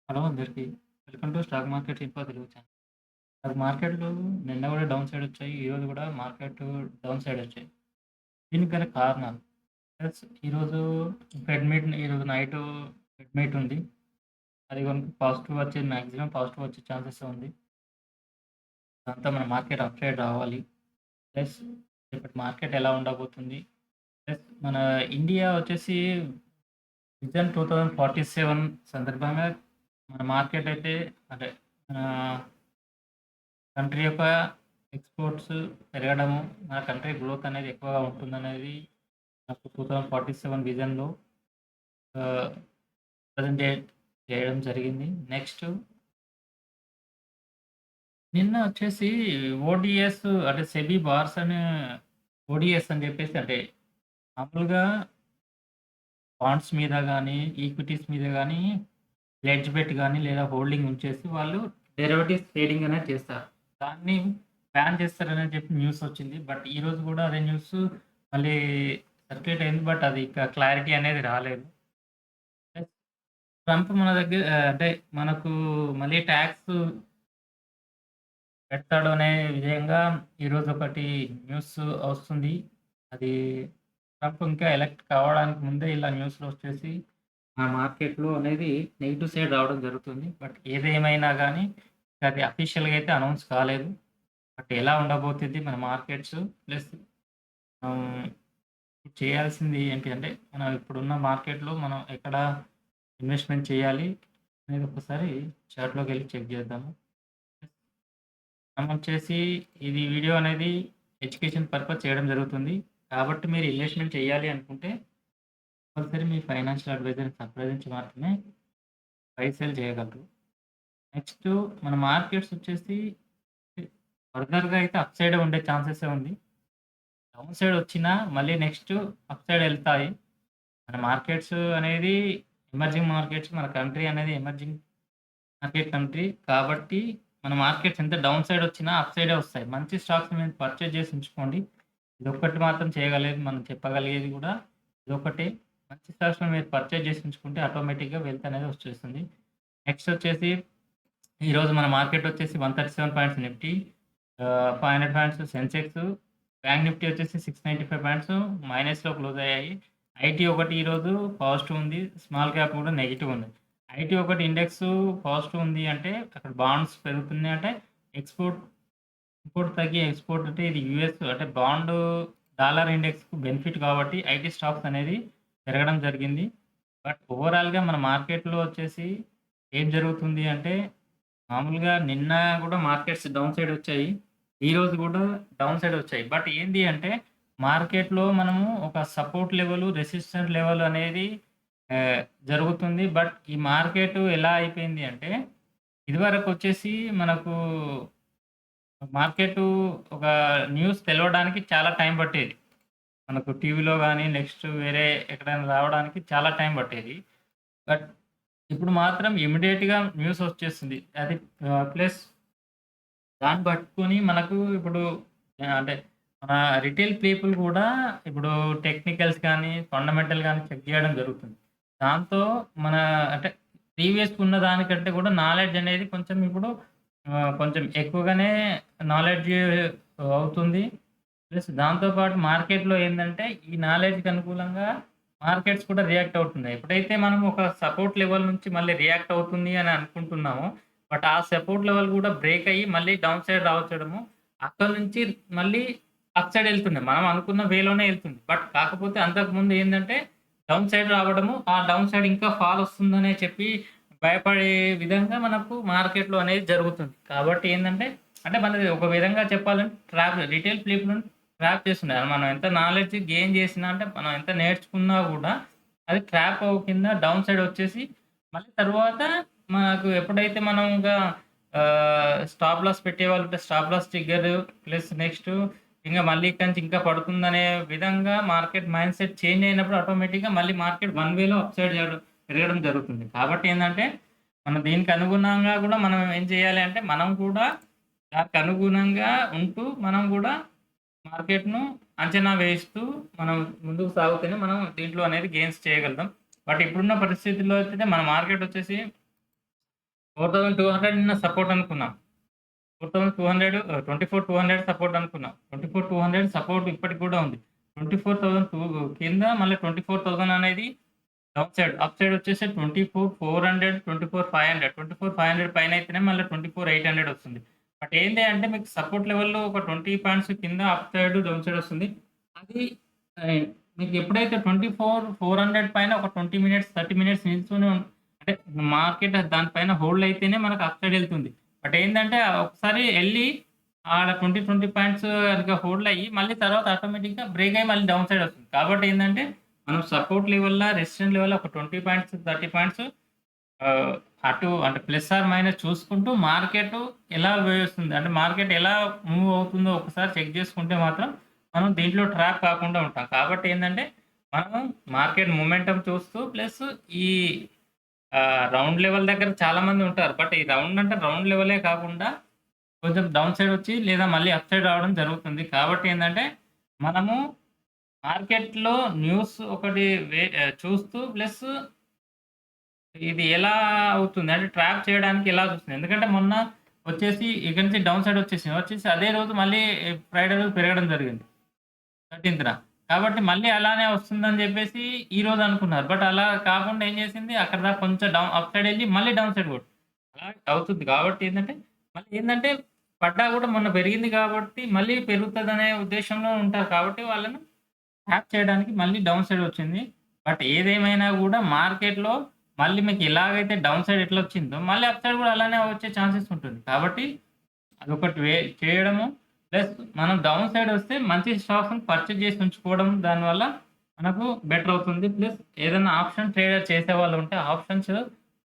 Hello అందరికి. Welcome to stock market info Telugu channel. Stock మార్కెట్‌లు నిన్న గూడా డౌన్ సైడ్ వచ్చాయి. ఈరోజు గూడా మార్కెట్ డౌన్ సైడ్ వచ్చాయి. దీనికి గల కారణాలు ప్లస్ ఈరోజు ఈరోజు నైటు ఫెడ్ మీట్ ఉంది. అది గనుక పాజిటివ్ వచ్చే మాక్సిమం పాజిటివ్ వచ్చే ఛాన్సెస్ ఉంది. దాంతో మన మార్కెట్ అప్ సైడ్ రావాలి. ప్లస్ రేపటి మార్కెట్ ఎలా ఉండబోతుంది? ప్లస్ మన ఇండియా వచ్చేసి విజన్ 2047 సందర్భంగా మన మార్కెట్ అయితే అంటే ఆహ్ కంట్రీ యొక్క ఎక్స్‌పోర్ట్స్ పెరగడము, మన కంట్రీ గ్రోత్ అనేది ఎక్కువగా ఉంటుందనేది నాకు 2047 విజన్‌లో ఆహ్, ప్రెజెంటేట్ చేయడం జరిగింది. నెక్స్ట్ నిన్న వచ్చేసి ఓడిఎస్ అంటే సెబీ బార్స్ అని ఓడిఎస్ అని చెప్పేసి అంటే మామూలుగా బాండ్స్ మీద గాని, ఈక్విటీస్ మీద గాని ప్లెడ్జ్ బెట్ గాని లేదా హోల్డింగ్ ఉంచేసి వాళ్ళు డెరివేటివ్స్ ట్రేడింగ్ అనేది చేస్తారు. దాన్ని బ్యాన్ చేస్తారని చెప్పి న్యూస్ వచ్చింది. బట్ ఈరోజు కూడా అదే న్యూస్ మళ్ళీ సర్క్యులేట్ అయింది. బట్ అది ఇంకా క్లారిటీ అనేది రాలేదు. ప్లస్ ట్రంప్ మన దగ్గర అంటే మనకు మళ్ళీ టాక్స్ పెడతాడు అనే విధంగా ఈరోజు ఒకటి న్యూస్ వస్తుంది. అది ట్రంప్ ఇంకా ఎలక్ట్ కావడానికి ముందే ఇలా న్యూస్‌లు వచ్చేసి ఆ మార్కెట్‌లో అనేది నెగెటివ్ సైడ్ రావడం జరుగుతుంది. బట్ ఏదేమైనా గానీ అది అఫీషియల్‌గా అయితే అనౌన్స్ కాలేదు. బట్ ఎలా ఉండబోతుంది మన మార్కెట్స్ ప్లస్ ఆహ్, చేయాల్సింది ఏంటి అంటే మనం ఇప్పుడున్న మార్కెట్‌లో మనం ఎక్కడ ఇన్వెస్ట్‌మెంట్ చేయాలి అనేది ఒకసారి చార్ట్‌లోకెళ్ళి చెక్ చేద్దాము. మనం వచ్చేసి ఇది వీడియో అనేది ఎడ్యుకేషన్ పర్పస్ చేయడం జరుగుతుంది. కాబట్టి మీరు ఇన్వెస్ట్‌మెంట్ చేయాలి అనుకుంటే కంపల్సరీ మీ ఫైనాన్షియల్ అడ్వైజర్‌ని సంప్రదించి మాత్రమే బై, సెల్ చేయగలరు. నెక్స్టు మన మార్కెట్స్ వచ్చేసి ఫర్దర్‌గా అయితే అప్ సైడే ఉండే ఛాన్సెసే ఉంది. డౌన్ సైడ్ వచ్చినా మళ్ళీ నెక్స్ట్ అప్ సైడ్ ఎళ్తాయి. మన మార్కెట్స్ అనేది ఎమర్జింగ్ మార్కెట్స్. మన కంట్రీ అనేది ఎమర్జింగ్ మార్కెట్ కంట్రీ. కాబట్టి మన మార్కెట్స్ ఎంత డౌన్ సైడ్ వచ్చినా అప్ సైడే వస్తాయి. మంచి స్టాక్స్‌ని మీరు పర్చేజ్ చేసి ఉంచుకోండి. ఇదొక్కటి మాత్రం చేయగలిగేది మనం చెప్పగలిగేది కూడా ఇదొక్కటే. మంచి స్టాక్స్‌ని మీరు పర్చేజ్ చేసి ఉంచుకుంటే ఆటోమేటిక్‌గా వెల్త్ అనేది వచ్చేస్తుంది. నెక్స్ట్ వచ్చేసి ఈరోజు మన మార్కెట్ వచ్చేసి 137 points Nifty, 500 points Sensex, bank Nifty వచ్చేసి 695 పాయింట్స్ మైనస్‌లో క్లోజ్ అయ్యాయి. ఐటీ ఒకటి ఈరోజు పాజిటివ్ ఉంది. స్మాల్ క్యాప్ కూడా నెగెటివ్ ఉంది. ఐటీ ఒకటి ఇండెక్స్ పాజిటివ్ ఉంది అంటే అక్కడ బాండ్స్ పెరుగుతున్నాయి అంటే ఎక్స్‌పోర్ట్, ఇంపోర్ట్ తగ్గి ఎక్స్‌పోర్ట్ అంటే ఇది యూఎస్ అంటే డాలర్ ఇండెక్స్‌కు బెనిఫిట్ కాబట్టి ఐటీ స్టాక్స్ అనేది పెరగడం జరిగింది. బట్ ఓవరాల్‌గా మన మార్కెట్‌లో వచ్చేసి ఏం జరుగుతుంది అంటే మామూలుగా నిన్న గూడా మార్కెట్స్ డౌన్ సైడ్ వచ్చాయి. ఈరోజు గూడా డౌన్ సైడ్ వచ్చాయి. బట్ ఏంది అంటే మార్కెట్‌లో మనము ఒక సపోర్ట్ లెవెల్, రెసిస్టెంట్ లెవెల్ అనేది ఆహ్, జరుగుతుంది. బట్ ఈ మార్కెట్ ఎలా అయిపోయింది అంటే ఇదివరకొచ్చేసి మనకు మార్కెటు ఒక న్యూస్ తెలవడానికి చాలా టైం పట్టేది. మనకు టీవీలో గాని, నెక్స్ట్ వేరే ఎక్కడైనా రావడానికి చాలా టైం పట్టేది. బట్ ఇప్పుడు మాత్రం ఇమ్మీడియేట్‌గా న్యూస్ వచ్చేస్తుంది. అది ప్లస్ దాన్ని పట్టుకొని మనకు ఇప్పుడు అంటే మన రిటైల్ పీపుల్ గూడా ఇప్పుడు టెక్నికల్స్ గానీ, ఫండమెంటల్ గానీ చెక్ జేయడం జరుగుతుంది. దాంతో మన అంటే ప్రీవియస్‌గా ఉన్న దానికంటే గూడా నాలెడ్జ్ అనేది కొంచెం ఇప్పుడు కొంచెం ఎక్కువగానే నాలెడ్జ్ అవుతుంది. ప్లస్ దాంతో పాటు మార్కెట్‌లో ఏందంటే ఈ నాలెడ్జ్‌కి అనుకూలంగా మార్కెట్స్ కూడా రియాక్ట్ అవుతున్నాయి. ఎప్పుడైతే మనం ఒక సపోర్ట్ లెవెల్ నుంచి మళ్ళీ రియాక్ట్ అవుతుంది అని అనుకుంటున్నామో బట్ ఆ సపోర్ట్ లెవెల్ గూడా బ్రేక్ అయ్యి మళ్ళీ డౌన్ సైడ్ రావచ్చడము. అక్కడి నుంచి మళ్ళీ అప్ సైడ్ ఎళ్తుంది. మనం అనుకున్న వేలోనే ఎళ్తుంది. బట్ కాకపోతే అంతకుముందు ఏందంటే డౌన్ సైడ్ రావడము, ఆ డౌన్ సైడ్ ఇంకా ఫాల్ వస్తుందనే చెప్పి భయపడే విధంగా మనకు మార్కెట్‌లో అనేది జరుగుతుంది. కాబట్టి ఏందంటే అంటే మనది ఒక విధంగా చెప్పాలంటే రిటైల్ పీపుల్‌ని ట్రాప్ చేస్తున్నాయి. మనం ఎంత నాలెడ్జ్ గెయిన్ చేసినా అంటే మనం ఎంత నేర్చుకున్నా గూడా అది ట్రాప్ కింద డౌన్ సైడ్ వచ్చేసి మళ్ళీ తరువాత మనకు ఎప్పుడైతే మనం ఇంకా స్టాప్ లాస్ పెట్టేవాళ్ళుంటే stop loss trigger plus next ఇంగ మళ్ళీ ఇక్కడి నుంచి ఇంకా పడుతుందనే విధంగా మార్కెట్ మైండ్ సెట్ చేంజ్ అయినప్పుడు ఆటోమేటిక్‌గా మళ్ళీ మార్కెట్ వన్ వేలో అప్ సైడ్ పెరగడం జరుగుతుంది. కాబట్టి ఏందంటే, మనం దీనికి అనుగుణంగా గూడా మనం ఏం చేయాలి అంటే, మనం కూడా దానికి అనుగుణంగా ఉంటూ మనం గూడా మార్కెట్‌ను అంచనా వేస్తూ మనం ముందుకు సాగుతేనే మనం దీంట్లో అనేది గెయిన్స్ చేయగలుగుతాం. బట్ ఇప్పుడున్న పరిస్థితుల్లో అయితే మన మార్కెట్ వచ్చేసి 4200 నిన్న సపోర్ట్ అనుకున్నాం. 4200 24,200 సపోర్ట్ అనుకున్నాం. 24,200 సపోర్ట్ ఇప్పటికి కూడా ఉంది. 24,002 కింద మళ్ళీ 24,000 అనేది డౌన్ సైడ్. అప్ సైడ్ వచ్చేసి 24,400, 24,500, 24,500 పైన అయితేనే మళ్ళీ 24,800 వస్తుంది. బట్ ఏంది అంటే మీకు సపోర్ట్ లెవెల్‌లో ఒక 20 పాయింట్స్ కింద అప్ సైడ్, డౌన్ సైడ్ వస్తుంది. అది మీకు ఎప్పుడైతే 24,400 పైన ఒక 20 మినిట్స్, 30 మినిట్స్ నిల్చొని అంటే మార్కెట్ దాని పైన హోల్డ్ అయితేనే మనకు అప్ సైడ్ ఎళ్తుంది. బట్ ఏందంటే ఒకసారి ఎళ్లి ఆడ 20, 20 పాయింట్స్ గనుక హోల్డ్ అయ్యి మళ్ళీ తర్వాత ఆటోమేటిక్‌గా బ్రేక్ అయ్యి మళ్ళీ డౌన్ సైడ్ వస్తుంది. కాబట్టి ఏందంటే మనం సపోర్ట్ లెవెల్‌లా, రెసిస్టెన్స్ లెవెల్‌లో ఒక 20 పాయింట్స్, 30 పాయింట్స్ ఆహ్, అటు అంటే ప్లస్ ఆర్ మైనస్ చూసుకుంటూ మార్కెట్ ఎలా వేస్తుంది, అంటే మార్కెట్ ఎలా మూవ్ అవుతుందో ఒకసారి చెక్ చేసుకుంటే మాత్రం మనం దీంట్లో ట్రాప్ కాకుండా ఉంటాం. కాబట్టి ఏందంటే మనం మార్కెట్ మొమెంటమ్ చూస్తూ ప్లస్ ఈ రౌండ్ లెవెల్ దగ్గర చాలామంది ఉంటారు. బట్ ఈ రౌండ్ అంటే రౌండ్ లెవెలే కాకుండా కొంచెం డౌన్ సైడ్ వచ్చి లేదా మళ్ళీ అప్ సైడ్ రావడం జరుగుతుంది. కాబట్టి ఏందంటే మనము మార్కెట్‌లో న్యూస్ ఒకటి చూస్తూ ప్లస్ ఇది ఎలా అవుతుంది అంటే ట్రాప్ చేయడానికి ఎలా చూస్తుంది. ఎందుకంటే మొన్న వచ్చేసి ఇక్కడి నుంచి డౌన్ సైడ్ వచ్చేసింది. వచ్చేసి అదే రోజు మళ్ళీ ఫ్రైడే రోజు పెరగడం జరిగింది 13థ్‌న. కాబట్టి మళ్ళీ అలానే వస్తుందని జెప్పేసి ఈరోజు అనుకున్నారు. బట్ అలా కాకుండా ఏం చేసింది అక్కడ దాకా కొంచెం డౌన్ అప్ సైడ్ ఎళ్లి మళ్ళీ డౌన్ సైడ్ కొట్టింది. అలా అవుతుంది. కాబట్టి ఏందంటే మళ్ళీ ఏందంటే పడ్డా కూడా మొన్న పెరిగింది కాబట్టి మళ్ళీ పెరుగుతదనే ఉద్దేశంలో ఉంటారు. కాబట్టి వాళ్ళను ట్యాప్ చేయడానికి మళ్ళీ డౌన్ సైడ్ వచ్చింది. బట్ ఏదేమైనా గూడా మార్కెట్‌లో మళ్ళీ మీకు ఎలాగైతే డౌన్ సైడ్ ఎట్లొచ్చిందో, మళ్ళీ అప్ సైడ్ గూడా అలానే వచ్చే ఛాన్సెస్ ఉంటుంది. కాబట్టి అదొకటి చేయడము. ప్లస్ మనం డౌన్ సైడ్ వస్తే మంచి స్టాక్స్‌ని పర్చేజ్ చేసి ఉంచుకోవడం దానివల్ల మనకు బెటర్ అవుతుంది. ప్లస్ ఏదైనా ఆప్షన్ ట్రేడర్ చేసేవాళ్ళు ఉంటే ఆప్షన్స్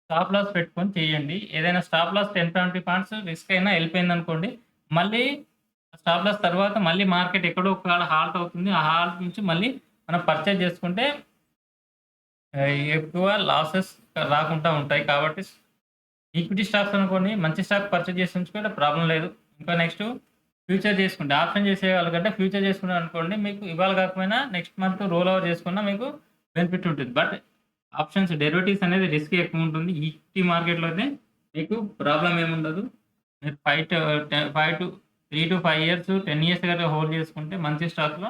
స్టాప్ లాస్ పెట్టుకొని చేయండి. ఏదైనా స్టాప్ లాస్ 10, 20 పాయింట్స్ రిస్క్ అయినా ఎళ్ళిపోయిందనుకోండి. మళ్ళీ స్టాప్ లాస్ తర్వాత మళ్ళీ మార్కెట్ ఎక్కడో ఒక కాడ హాల్ట్ అవుతుంది. ఆ హాల్ట్ నుంచి మళ్ళీ మనం పర్చేజ్ చేసుకుంటే ఎక్కువ లాసెస్ రాకుండా ఉంటాయి. కాబట్టి ఈక్విటీ స్టాక్స్ అనుకోండి మంచి స్టాక్ పర్చేజ్ చేసి ఉంచుకుంటే ప్రాబ్లమ్ లేదు. ఇంకా నెక్స్ట్ ఫ్యూచర్ చేసుకుంటే ఆప్షన్ చేసేవాళ్ళకంటే ఫ్యూచర్ చేసుకున్నారనుకోండి మీకు ఇవాళ కాకపోయినా నెక్స్ట్ మంత్ రోల్ ఓవర్ చేసుకున్నా మీకు బెనిఫిట్ ఉంటుంది. బట్ ఆప్షన్స్ డెరివేటివ్స్ అనేది రిస్క్ ఎక్కువుంటుంది. ఈక్విటీ మార్కెట్‌లో అయితే మీకు ప్రాబ్లమ్ ఏముండదు. మీరు 3-5 ఇయర్స్, 10 ఇయర్స్ గట్రా హోల్డ్ చేసుకుంటే మంచి స్టాక్‌లో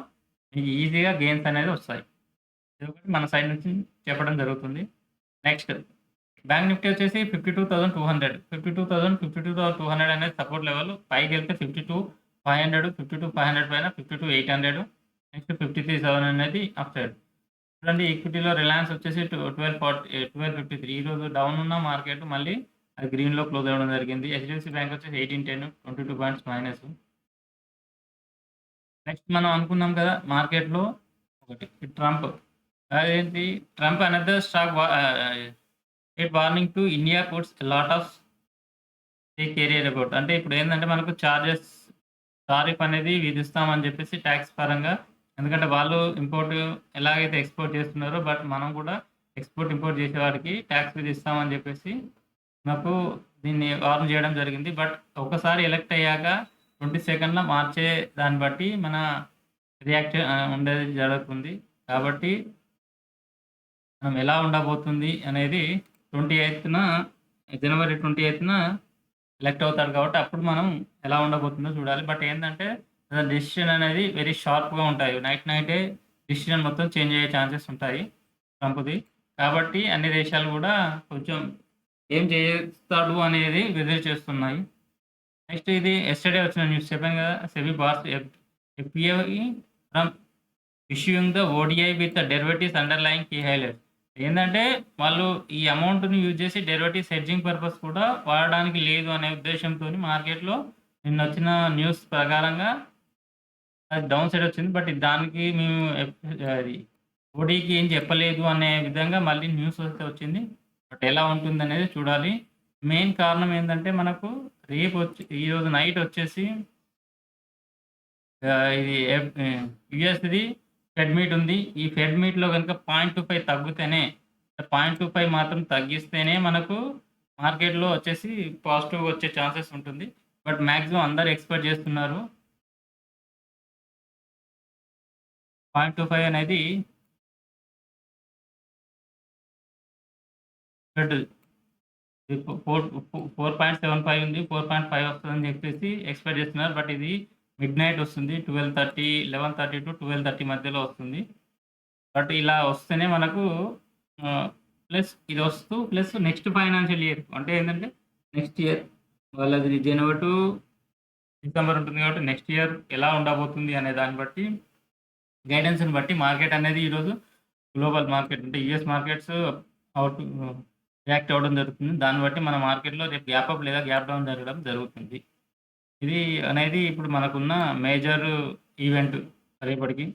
మీకు ఈజీగా గెయిన్స్ అనేది వస్తాయి. ఇదొకటి మన సైడ్ నుంచి చెప్పడం జరుగుతుంది. నెక్స్ట్ బ్యాంక్ నిఫ్టీ వచ్చేసి 52,200 52,200 అనేది సపోర్ట్ లెవెల్. పైకెళ్తే 52,500, 52,500 పైన 52,800 నెక్స్ట్ 53,700 అనేది అప్ సైడ్. చూడండి ఈక్విటీలో రిలయన్స్ వచ్చేసి 1253 ఈరోజు డౌన్ ఉన్న మార్కెట్ మళ్ళీ అది గ్రీన్‌లో క్లోజ్ అవ్వడం జరిగింది. హెచ్‌డీఎఫ్‌సీ బ్యాంక్ వచ్చేసి 1810 22 పాయింట్స్ మైనస్. నెక్స్ట్ మనం అనుకున్నాం కదా మార్కెట్‌లో ఒకటి ట్రంప్. అదేంటి Trump another it warning to India puts lot of career about. అంటే ఇప్పుడేందంటే మనకు టారిఫ్ అనేది విధిస్తామని జెప్పేసి టాక్స్ పరంగా. ఎందుకంటే వాళ్ళు ఇంపోర్ట్ ఎలాగైతే ఎక్స్‌పోర్ట్ చేస్తున్నారో బట్ మనం కూడా ఎక్స్‌పోర్ట్, ఇంపోర్ట్ చేసే వారికి టాక్స్ విధిస్తామని జెప్పేసి నాకు దీన్ని వార్న్ జేయడం జరిగింది. బట్ ఒక్కసారి ఎలక్ట్ అయ్యాక 20 సెకండ్‌ల మార్చే దాన్ని బట్టి మన ఉండేది జరుగుతుంది. కాబట్టి మనం ఎలా ఉండబోతుంది అనేది 28న జనవరి 28న ఎలక్ట్ అవుతాడు కాబట్టి అప్పుడు మనం ఎలా ఉండబోతుందో చూడాలి. బట్ ఏందంటే డెసిషన్ అనేది వెరీ షార్ప్‌గా ఉంటాయి. నైటే డెసిషన్ మొత్తం చేంజ్ అయ్యే ఛాన్సెస్ ఉంటాయి ట్రంప్‌ది. కాబట్టి అన్ని దేశాలు గూడా కొంచెం ఏం చేస్తాడు అనేది ఎదురు చూస్తున్నాయి. నెక్స్ట్ ఇది యెస్టర్‌డే వచ్చిన న్యూస్ చెప్పాను గదా! SEBI bars FPI from issuing the ODI with derivatives underlying key highlights. ఏందంటే వాళ్ళు ఈ అమౌంట్‌ని యూజ్ చేసి డెరివేటివ్స్ హెడ్జింగ్ పర్పస్ కూడా వాడడానికి లేదు అనే ఉద్దేశ్యంతోని మార్కెట్‌లో నిన్నొచ్చిన న్యూస్ ప్రకారంగా అది డౌన్ సైడ్ వచ్చింది. బట్ దానికి మేము అది ఓడీకి ఏం చెప్పలేదు అనే విధంగా మళ్ళీ న్యూస్ అయితే వచ్చింది. బట్ ఎలా ఉంటుందనేది చూడాలి. మెయిన్ కారణం ఏందంటే మనకు ఈరోజు నైట్ వచ్చేసి ఇది యూఎస్‌ది ఫెడ్ మీట్ ఉంది. ఈ ఫెడ్ మీట్‌లో గనుక 0.25 తగ్గితేనే 0.25 మాత్రం తగ్గిస్తేనే మనకు మార్కెట్‌లో వచ్చేసి పాజిటివ్‌గా వచ్చే ఛాన్సెస్ ఉంటుంది. బట్ మాక్సిమం అందరూ ఎక్స్‌పెక్ట్ చేస్తున్నారు. 0.25 అనేది ఫెడ్ ఇది 4.75 ఉంది. 4.5 వస్తదని జెప్పేసి ఎక్స్‌పెక్ట్ జేస్తున్నారు. బట్ ఇది మిడ్‌నైట్ వస్తుంది. 12:30, 11:30-12:30 మధ్యలో వస్తుంది. బట్ ఇలా వస్తేనే మనకు ప్లస్ ఇదొస్తూ ప్లస్ నెక్స్ట్ ఫైనాన్షియల్ ఇయర్ అంటే ఏందంటే నెక్స్ట్ ఇయర్ వాళ్ళది జనవరి టు డిసెంబర్ ఉంటుంది కాబట్టి నెక్స్ట్ ఇయర్ ఎలా ఉండబోతుంది అనే దాన్ని బట్టి గైడెన్స్‌ని బట్టి మార్కెట్ అనేది ఈరోజు గ్లోబల్ మార్కెట్ అంటే యూఎస్ మార్కెట్స్ అవుట్ రియాక్ట్ అవ్వడం జరుగుతుంది. దాన్ని బట్టి మన మార్కెట్‌లో రేపు గ్యాప్ అప్ లేదా గ్యాప్ డౌన్ జరగడం జరుగుతుంది. ఇది అనేది ఇప్పుడు మనకున్న మేజర్ ఈవెంట్ రేపటికి.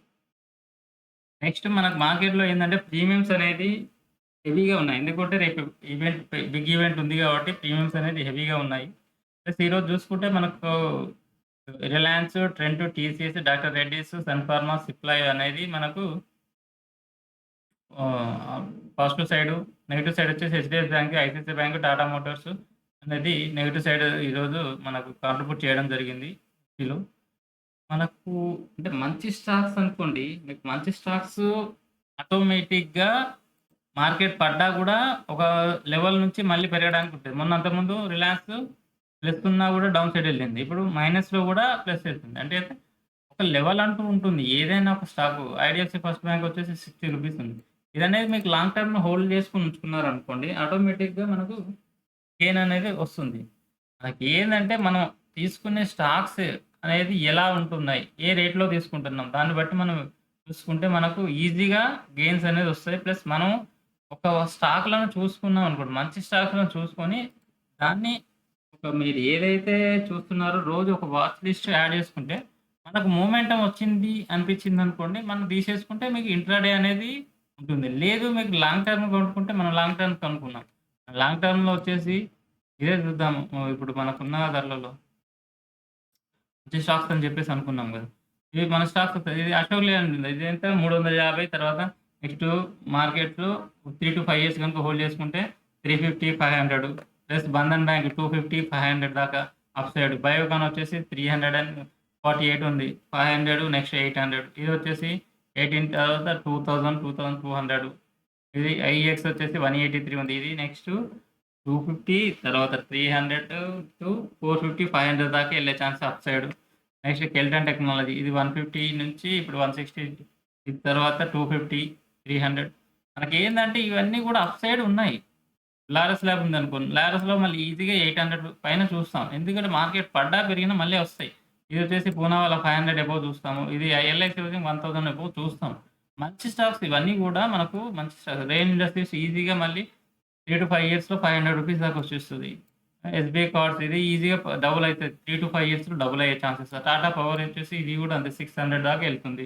నెక్స్ట్ మనకు మార్కెట్‌లో ఏందంటే ప్రీమియమ్స్ అనేది హెవీగా ఉన్నాయి. ఎందుకంటే రేపు బిగ్ ఈవెంట్ ఉంది కాబట్టి ప్రీమియమ్స్ అనేది హెవీగా ఉన్నాయి. ప్లస్ ఈరోజు చూసుకుంటే మనకు Reliance, Trent, TCS, doctor Reddy's, Sun Pharma, Cipla అనేది మనకు పాజిటివ్ సైడు. నెగెటివ్ సైడ్ వచ్చేసి HDFC bank, ICICI bank, Tata Motors అనేది నెగెటివ్ సైడ్ ఈరోజు మనకు కాంట్రిబ్యూట్ చేయడం జరిగింది నిఫ్టీలో. మనకు అంటే మంచి స్టాక్స్ అనుకోండి. మీకు మంచి స్టాక్స్ ఆటోమేటిక్‌గా మార్కెట్ పడ్డా గూడా ఒక లెవెల్ నుంచి మళ్ళీ పెరగడానికి ఉంటది. మొన్న అంతకుముందు రిలయన్స్ ప్లస్ ఉన్నా గూడా డౌన్ సైడ్ ఎళ్ళింది. ఇప్పుడు మైనస్‌లో గూడా ప్లస్ ఎళ్తుంది. అంటే ఒక లెవెల్ అంటూ ఉంటుంది. ఏదైనా ఒక స్టాకు ఐడీఎఫ్‌సీ ఫస్ట్ బ్యాంక్ వచ్చేసి రూ. 60 ఉంది. ఇదనేది మీకు లాంగ్ టర్మ్ హోల్డ్ చేసుకొని ఉంచుకున్నారనుకోండి ఆటోమేటిక్‌గా మనకు గెయిన్ అనేది వస్తుంది. మనకేందంటే మనం తీసుకునే స్టాక్స్ అనేది ఎలా ఉంటున్నాయి? ఏ రేట్‌లో తీసుకుంటున్నాం? దాన్ని బట్టి మనం చూసుకుంటే మనకు ఈజీగా గెయిన్స్ అనేది వస్తాయి. ప్లస్ మనం ఒక స్టాక్‌లను చూసుకున్నాం అనుకోండి. మంచి స్టాక్‌లను చూసుకొని దాన్ని మీరు ఏదైతే చూస్తున్నారో రోజు ఒక వాచ్ లిస్ట్ యాడ్ చేసుకుంటే మనకు మొమెంటం వచ్చింది అనిపించిందనుకోండి. మనం తీసేసుకుంటే మీకు ఇంట్రాడే అనేది ఉంటుంది. లేదు మీకు లాంగ్ టర్మ్ కొనుక్కుంటే మనం లాంగ్ టర్మ్ కనుక్కున్నాం. లాంగ్ టర్మ్‌లో వచ్చేసి ఇదే చూద్దాము. ఇప్పుడు మనకున్న ధరలలో మంచి స్టాక్స్ అని చెప్పేసి అనుకున్నాం గదా! ఇవి మన స్టాక్స్ ఇది అశోక్ లేలాండ్ ఉంది. ఇది ఎంత 350 తర్వాత నెక్స్ట్ మార్కెట్‌లో 3-5 ఇయర్స్ గనుక హోల్డ్ చేసుకుంటే 350, 500 ప్లస్ బంధన్ బ్యాంక్ 250, 500 దాకా అప్ సైడ్. బయోకాన్ వచ్చేసి 348 ఉంది. 500 నెక్స్ట్ 800 ఇది వచ్చేసి 18 తర్వాత 2000, 2200 ఇది ఐఎక్స్ వచ్చేసి 183 ఉంది. ఇది నెక్స్ట్ 250 తర్వాత 300-450, 500 దాకా ఎళ్ళే chance upside. Next Kelton technology ఇది 150 నుంచి ఇప్పుడు 160 ఇది తర్వాత 250, 300 మనకేందంటే ఇవన్నీ గూడా అప్ సైడ్ ఉన్నాయి. లారస్ ల్యాబ్ ఉందనుకోండి. లారస్‌లో మళ్ళీ ఈజీగా 800 పైన చూస్తాం. ఎందుకంటే మార్కెట్ పడ్డా, పెరిగినా మళ్ళీ వస్తాయి. ఇది వచ్చేసి పూనావాలా 500 అబోవ్ చూస్తాము. ఇది ఎల్ఐసి వచ్చి 1000 అబోవ్ చూస్తాం. మంచి స్టాక్స్ ఇవన్నీ గూడా మనకు మంచి స్టాక్స్. రెయిన్ ఇండస్ట్రీస్ ఈజీగా మళ్ళీ 3-5 ఇయర్స్‌లో రూ. 500 దాకా వచ్చేస్తది. ఎస్‌బీఐ కార్డ్స్ ఇది ఈజీగా డబుల్ అయితది. 3-5 ఇయర్స్‌లో డబుల్ అయ్యే ఛాన్సెస్. టాటా పవర్ వచ్చేసి ఇది గూడా అంతే 600 దాకా ఎళ్తుంది.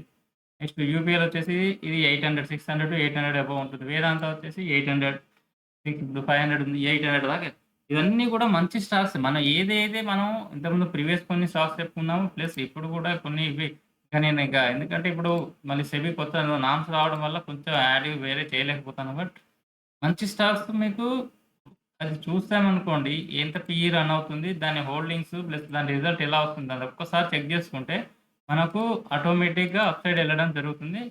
నెక్స్ట్ యూపీఎల్ వచ్చేసి ఇది 800, 600-800 అబోవ్ ఉంటుంది. వేదాంత వచ్చేసి 800 ఇప్పుడు 500 ఉంది. 800 దాకా ఇవన్నీ గూడా మంచి స్టాక్స్. మనం ఏదైతే మనం ఇంతకుముందు ప్రీవియస్ కొన్ని స్టాక్స్ చెప్పుకున్నామో ప్లస్ ఇప్పుడు గూడా కొన్ని ఇవి ఎందుకంటే ఇప్పుడు మళ్ళీ సెబీ కొత్త నార్మ్స్ రావడం వల్ల కొంచెం యాడ్ వేరే చేయలేకపోతాను. బట్ మంచి స్టాక్స్ మీకు అది చూసామనుకోండి ఎంత పీఈ రన్ అవుతుంది, దాని హోల్డింగ్స్ ప్లస్ దాని రిజల్ట్ ఎలా వస్తుంది అది ఒక్కసారి చెక్ చేసుకుంటే మనకు ఆటోమేటిక్‌గా అప్ సైడ్ ఎళ్ళడం జరుగుతుంది.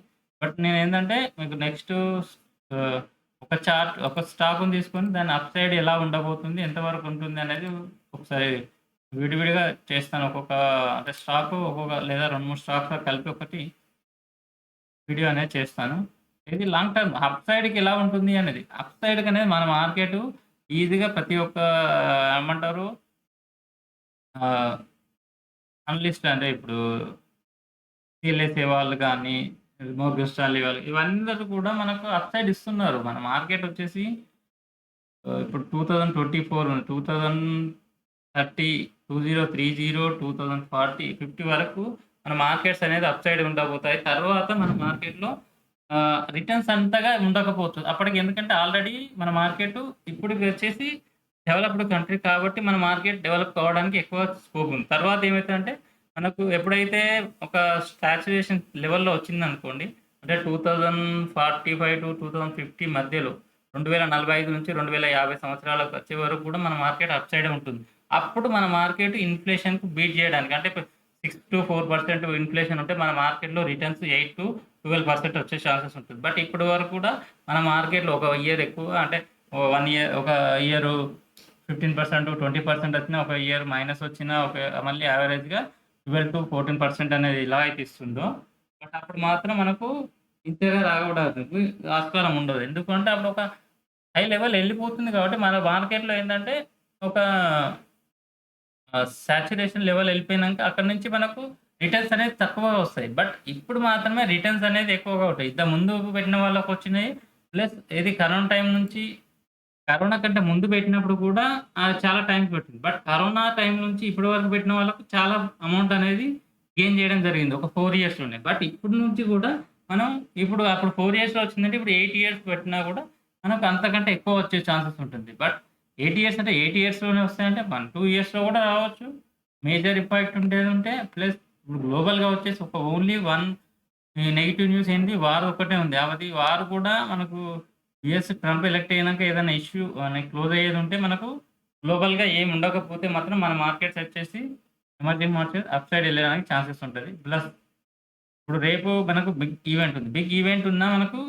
బట్ నేనేందంటే మీకు నెక్స్ట్ ఆహ్, ఒక స్టాక్‌ని తీసుకొని దాని అప్ సైడ్ ఎలా ఉండబోతుంది, ఎంతవరకు ఉంటుంది అనేది ఒకసారి విడివిడిగా చేస్తాను. అంటే స్టాకు లేదా 2, 3 స్టాక్స్ కలిపి ఒకటి వీడియో అనేది చేస్తాను. ఇది లాంగ్ టర్మ్ అప్ సైడ్‌కి ఎలా ఉంటుంది అనేది. అప్ సైడ్‌కనేది మన మార్కెటు ఈజీగా ప్రతి ఒక్క ఏమంటారు ఆహ్, అనలిస్ట్ అంటే ఇప్పుడు సీఎల్ఎస్ఏ వాళ్ళు గాని, మోర్గాన్ స్టాన్లీ వాళ్ళు ఇవందరూ కూడా మనకు అప్ సైడ్ ఇస్తున్నారు. మన మార్కెట్ వచ్చేసి ఇప్పుడు 2024 ఉంది. 2030, 2030, 2040, 50 వరకు మన మార్కెట్స్ అనేది అప్ సైడ్ ఉండబోతాయి. తర్వాత మన మార్కెట్‌లో రిటర్న్స్ అంతగా ఉండకపోవచ్చు. అప్పటికి ఎందుకంటే ఆల్రెడీ మన మార్కెట్ ఇప్పటికి వచ్చేసి డెవలప్డ్ కంట్రీ కాబట్టి మన మార్కెట్ డెవలప్ కావడానికి ఎక్కువ స్కోప్ ఉంది. తర్వాత ఏమైతదంటే మనకు ఎప్పుడైతే ఒక సాచురేషన్ లెవెల్‌లో వచ్చిందనుకోండి. అంటే 2045-2050 మధ్యలో 2045 నుంచి 2050 సంవత్సరాలకు వచ్చే వరకు కూడా మన మార్కెట్ అప్ సైడే ఉంటుంది. అప్పుడు మన మార్కెట్ ఇన్‌ఫ్లేషన్‌కు బీట్ చేయడానికి అంటే 6-4% ఇన్‌ఫ్లేషన్ ఉంటే మన మార్కెట్‌లో రిటర్న్స్ 8-12% వచ్చే ఛాన్సెస్ ఉంటుంది. బట్ ఇప్పటి వరకు కూడా మన మార్కెట్‌లో ఒక ఇయర్ ఎక్కువ అంటే 1 ఇయర్ ఒక ఇయరు 15%, 20% వచ్చినా ఒక ఇయర్ మైనస్ వచ్చినా మళ్ళీ యావరేజ్‌గా 12-14% అనేది ఎలా అయితే ఇస్తుందో, బట్ అప్పుడు మాత్రం మనకు ఇంతగా రావడానికి ఆస్కారం ఉండదు. ఎందుకంటే అప్పుడు ఒక హై లెవెల్ ఎళ్ళిపోతుంది కాబట్టి మన మార్కెట్‌లో ఏందంటే ఒక సాచురేషన్ లెవెల్ ఎళ్ళిపోయినంక అక్కడి నుంచి మనకు రిటర్న్స్ అనేది తక్కువగా వస్తాయి. బట్ ఇప్పుడు మాత్రమే రిటర్న్స్ అనేది ఎక్కువగా ఉంటాయి. ఇంతకు ముందు పెట్టిన వాళ్ళకొచ్చినాయి. ప్లస్ ఇది కరోనా టైం నుంచి కరోనా కంటే ముందు పెట్టినప్పుడు కూడా చాలా టైం పట్టింది. బట్ కరోనా టైం నుంచి ఇప్పటి వరకు పెట్టిన వాళ్ళకు చాలా అమౌంట్ అనేది గెయిన్ చేయడం జరిగింది. ఒక 4 ఇయర్స్‌లోనే. బట్ ఇప్పటి నుంచి కూడా మనం అప్పుడు 4 ఇయర్స్‌లో వచ్చిందంటే ఇప్పుడు 8 ఇయర్స్ పెట్టినా కూడా మనకు అంతకంటే ఎక్కువ వచ్చే ఛాన్సెస్ ఉంటుంది. బట్ 8 ఇయర్స్ అంటే 8 ఇయర్స్‌లోనే వస్తాయంటే 1, 2 ఇయర్స్‌లో కూడా రావచ్చు. మేజర్ ఇంపాక్ట్ ఉండేదుంటే ప్లస్ ఇప్పుడు గ్లోబల్‌గా వచ్చేసి ఒక ఓన్లీ వన్ నెగెటివ్ న్యూస్ ఏంది వార్ ఒక్కటే ఉంది. అది వార్ కూడా మనకు యూఎస్ ట్రంప్ ఎలక్ట్ అయినాక ఏదైనా ఇష్యూ క్లోజ్ అయ్యేదుంటే మనకు గ్లోబల్‌గా ఏమి ఉండకపోతే మాత్రం మన మార్కెట్స్ వచ్చేసి ఎమర్జింగ్ మార్కెట్ అప్ సైడ్ ఎళ్ళడానికి ఛాన్సెస్ ఉంటది. ప్లస్ ఇప్పుడు రేపు మనకు బిగ్ ఈవెంట్ ఉంది. బిగ్ ఈవెంట్ ఉన్నా మనకు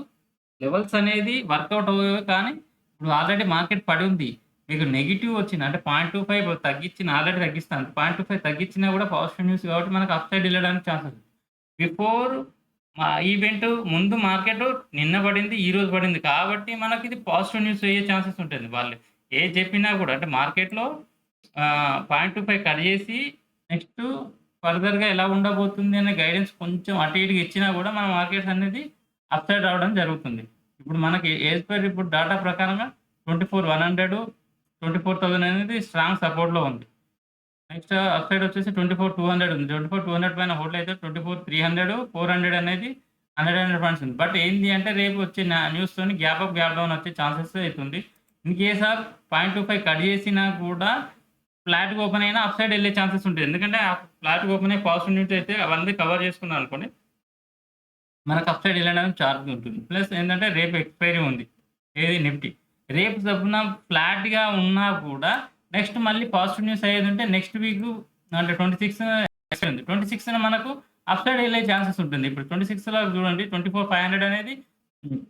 లెవెల్స్ అనేది వర్కౌట్ అవ్వవు కానీ, ఇప్పుడు ఆల్రెడీ మార్కెట్ పడి ఉంది. మీకు నెగెటివ్ వచ్చింది అంటే 0.25 తగ్గించిన ఆల్రెడీ తగ్గిస్తాను. 0.25 తగ్గించినా కూడా పాజిటివ్ న్యూస్ కాబట్టి మనకు అప్ సైడ్ ఎళ్ళడానికి ఛాన్సెస్ బిఫోర్ ఈవెంట్ ముందు మార్కెట్ నిన్న పడింది, ఈరోజు పడింది. కాబట్టి మనకిది పాజిటివ్ న్యూస్ అయ్యే ఛాన్సెస్ ఉంటుంది. వాళ్ళు ఏది చెప్పినా కూడా అంటే మార్కెట్‌లో 0.25 కట్ చేసి నెక్స్ట్ ఫర్దర్‌గా ఎలా ఉండబోతుంది అనే గైడెన్స్ కొంచెం అటు ఇటుగా ఇచ్చినా కూడా మన మార్కెట్స్ అనేది అప్ సైడ్ రావడం జరుగుతుంది. ఇప్పుడు మనకి యాస్ పర్ ఇప్పుడు డాటా ప్రకారంగా 24,100, 24,000 అనేది స్ట్రాంగ్ సపోర్ట్‌లో ఉంది. నెక్స్ట్ అప్ సైడ్ వచ్చేసి 24,200 ఉంది. 24,200 పైన హోల్డ్ అయితే 24,300, 400 అనేది 100 పాయింట్స్ ఉంది. బట్ ఏంది అంటే రేపు వచ్చే న్యూస్‌తోని గ్యాప్ అప్, గ్యాప్ డౌన్ వచ్చే ఛాన్సెస్ అయితుంది. ఇన్ కేస్ ఆఫ్ 0.25 కట్ చేసినా కూడా ఫ్లాట్‌గా ఓపెన్ అయినా అప్ సైడ్ ఎళ్ళే ఛాన్సెస్ ఉంటాయి. ఎందుకంటే ఫ్లాట్‌గా ఓపెన్ అయ్యి పాజిటివ్ న్యూస్ అయితే అవన్నీ కవర్ చేసుకున్నామనుకోండి మనకు అప్ సైడ్ ఎళ్ళడానికి ఛాన్స్ ఉంటుంది. ప్లస్ ఏందంటే రేపు ఎక్స్‌పైరీ ఉంది. ఏది నిఫ్టీ. రేపు చొప్పున ఫ్లాట్‌గా ఉన్నా కూడా నెక్స్ట్ మళ్ళీ పాజిటివ్ న్యూస్ అయ్యేదుంటే నెక్స్ట్ వీకు అంటే 26 ఉంది. 26న మనకు అప్ సైడ్ ఎళ్ళే ఛాన్సెస్ ఉంటుంది. ఇప్పుడు 26లో చూడండి 24,500 అనేది హ్మ్.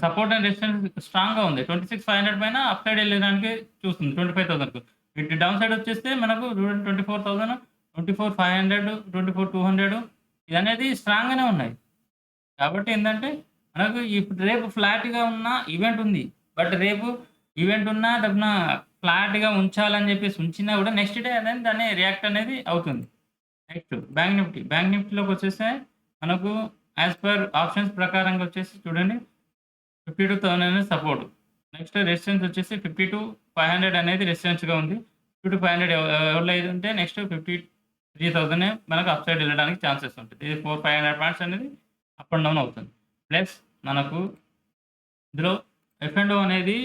సపోర్ట్ అండ్ రెసిస్టెన్స్ స్ట్రాంగ్‌గా ఉంది. 26,500 పైన అప్ సైడ్ ఎళ్ళడానికి చూస్తుంది 25,000కు. ఇటు డౌన్ సైడ్ వచ్చేస్తే మనకు చూడండి 24,000, 24,500, 24,200 ఇదనేది స్ట్రాంగ్‌గానే ఉన్నాయి. కాబట్టి ఏందంటే, మనకు ఇప్పుడు రేపు ఫ్లాట్‌గా ఉన్న ఈవెంట్ ఉంది. బట్ రేపు ఈవెంట్ ఉన్నా దప్పున ఫ్లాట్‌గా ఉంచాలని జెప్పేసి ఉంచినా గూడా నెక్స్ట్ డే అనేది దాన్ని రియాక్ట్ అనేది అవుతుంది. Next bank Nifty. బ్యాంక్ నిఫ్టీలోకొచ్చేస్తే మనకు యాస్ పర్ ఆప్షన్స్ ప్రకారంగా వచ్చేసి చూడండి 52,000 అనేది సపోర్ట్. నెక్స్ట్ రెసిస్టెన్స్ వచ్చేసి 52,500 అనేది రెసిస్టెన్స్‌గా ఉంది. 52,500 ఎవరిలో ఉంటే నెక్స్ట్ 53,000 మనకు అప్ సైడ్ ఎళ్ళడానికి ఛాన్సెస్ ఉంటది. ఇది 500 పాయింట్స్ అనేది అప్ అండ్ డౌన్ అవుతుంది. ప్లస్ మనకు ఇందులో ఎఫ్ అండ్ ఓ అనేది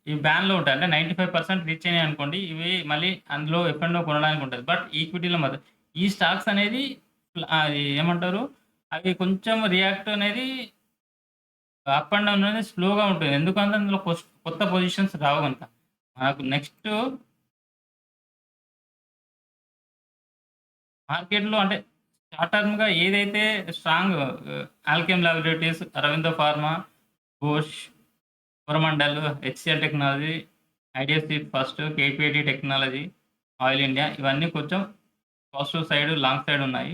ఈ బ్యాన్‌లో ఉంటాయి. అంటే 95% రీచ్ అయినాయనుకోండి, ఇవి మళ్ళీ అందులో ఎఫ్ అండ్ ఓ కొనడానికి ఉంటది. బట్ ఈక్విటీలో మాత్రం ఈ స్టాక్స్ అనేది అది ఏమంటారు? అవి కొంచెం రియాక్ట్ అనేది అప్ అండ్ డౌన్ అనేది స్లోగా ఉంటుంది. ఎందుకంటే అందులో కొత్త పొజిషన్స్ రావు గనుక. మనకు నెక్స్ట్ మార్కెట్‌లో అంటే షార్ట్ టర్మ్‌గా ఏదైతే strong Alkem laboratories, Aurobindo pharma, Bosch, Coromandel, HCl technology, IDFC first, KPIT technology, oil India ఇవన్నీ కొంచెం పాజిటివ్ సైడ్, లాంగ్ సైడ్ ఉన్నాయి.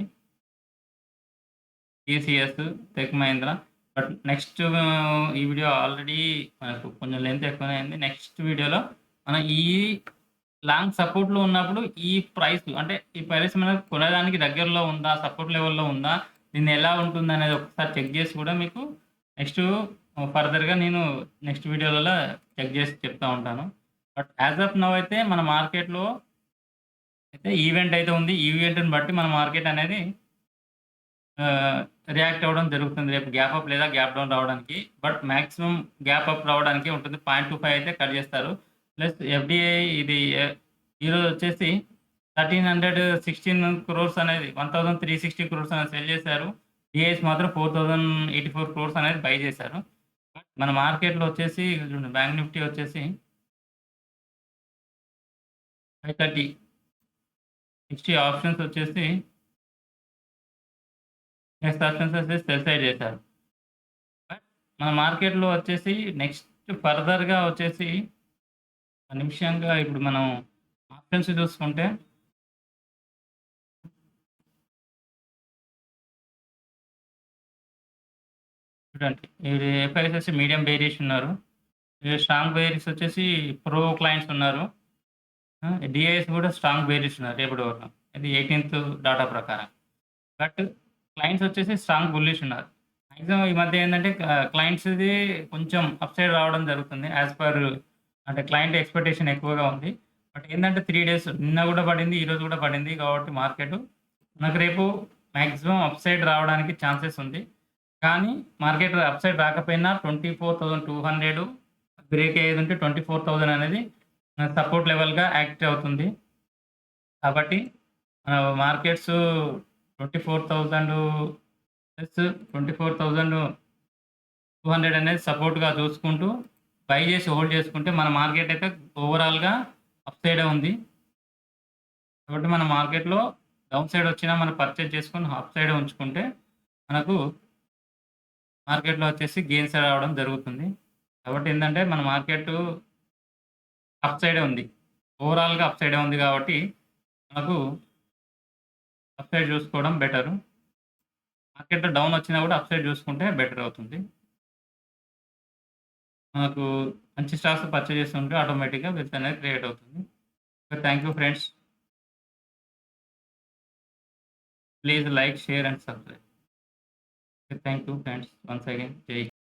TCS, tech Mahindra. But next ఈ వీడియో ఆల్రెడీ మనకు కొంచెం లెంత్ ఎక్కువనే అయింది. నెక్స్ట్ వీడియోలో మనం ఈ లాంగ్ సపోర్ట్‌లో ఉన్నప్పుడు ఈ ప్రైస్ అంటే ఈ ప్రైస్ మనకు కొనడానికి దగ్గరలో ఉందా? సపోర్ట్ లెవెల్‌లో ఉందా? దీన్ని ఎలా ఉంటుందనేది ఒకసారి చెక్ చేసి కూడా మీకు నెక్స్ట్ ఫర్దర్‌గా నేను నెక్స్ట్ వీడియోలలో చెక్ చేసి చెప్తా ఉంటాను. బట్ యాస్ ఆఫ్ నౌ అయితే మన మార్కెట్‌లో అయితే ఈవెంట్ అయితే ఉంది. ఈ ఈవెంట్‌ని బట్టి మన మార్కెట్ అనేది ఆహ్, రియాక్ట్ అవ్వడం జరుగుతుంది. రేపు గ్యాప్ అప్ లేదా గ్యాప్ డౌన్ రావడానికి. బట్ మాక్సిమం గ్యాప్ అప్ రావడానికే ఉంటుంది. 0.25 అయితే కట్ చేస్తారు. ప్లస్ ఎఫ్‌డిఐ ఇది ఈరోజొచ్చేసి 1,316 క్రోర్స్ అనేది 1,360 క్రోర్స్ అనేది సెల్ చేశారు. డిఐఎస్ మాత్రం 4,084 క్రోర్స్ అనేది బై చేశారు. మన మార్కెట్‌లో వచ్చేసి చూడండి బ్యాంక్ నిఫ్టీ వచ్చేసి 530 60 ఆప్షన్స్ వచ్చేసి నెక్స్ట్ ఆప్షన్స్ వచ్చేసి సెల్ సైడ్ చేశారు. బట్ మన మార్కెట్‌లో వచ్చేసి నెక్స్ట్ ఫర్దర్‌గా వచ్చేసి నిమిషంగా ఇప్పుడు మనం ఆప్షన్స్ చూసుకుంటే చూడండి. ఇది ఎఫ్ఐఎస్ వచ్చేసి మీడియం బేరిష్ ఉన్నారు. స్ట్రాంగ్ బేరిష్ వచ్చేసి ప్రో క్లయింట్స్ ఉన్నారు. డిఐఎస్ కూడా స్ట్రాంగ్ బేరిష్ ఉన్నారు రేపటి వరకు. ఇది 18థ్ డాటా ప్రకారం. బట్ క్లయింట్స్ వచ్చేసి స్ట్రాంగ్ బుల్లిష్ ఉన్నారు. మాక్సిమం ఈ మధ్య ఏందంటే క్లయింట్స్‌ది కొంచెం అప్ సైడ్ రావడం జరుగుతుంది. యాస్ పర్ అంటే క్లయింట్ ఎక్స్‌పెక్టేషన్ ఎక్కువగా ఉంది. బట్ ఏందంటే 3 డేస్ నిన్న గూడా పడింది. ఈరోజు గూడా పడింది. కాబట్టి మార్కెటు మనకు రేపు మాక్సిమం అప్ సైడ్ రావడానికి ఛాన్సెస్ ఉంది. కానీ మార్కెట్ అప్ సైడ్ రాకపోయినా 24,200 బ్రేక్ అయ్యేదుంటే 24,000 అనేది సపోర్ట్ లెవెల్‌గా యాక్ట్ అవుతుంది. కాబట్టి మార్కెట్స్ 24,000 ప్లస్ 24,200 అనేది సపోర్ట్‌గా చూసుకుంటూ బై చేసి హోల్డ్ చేసుకుంటే మన మార్కెట్ అయితే ఓవరాల్‌గా అప్ సైడే ఉంది. కాబట్టి మన మార్కెట్‌లో డౌన్ సైడ్ వచ్చినా మనం పర్చేజ్ చేసుకొని అప్ సైడే ఉంచుకుంటే మనకు మార్కెట్‌లో వచ్చేసి గెయిన్స్ రావడం జరుగుతుంది. కాబట్టి ఏందంటే మన మార్కెటు అప్ సైడే ఉంది. ఓవరాల్‌గా అప్ సైడే ఉంది కాబట్టి మనకు అప్ సైడ్ చూసుకోవడం బెటరు. మార్కెట్‌లో డౌన్ వచ్చినా కూడా అప్ సైడ్ చూసుకుంటే బెటర్ అవుతుంది. మనకు మంచి స్టాక్స్ పర్చేజ్ చేసుకుంటే ఆటోమేటిక్‌గా వెల్త్ అనేది క్రియేట్ అవుతుంది. So, thank you friends. Please like, share and subscribe. Thank you friends. Once again జై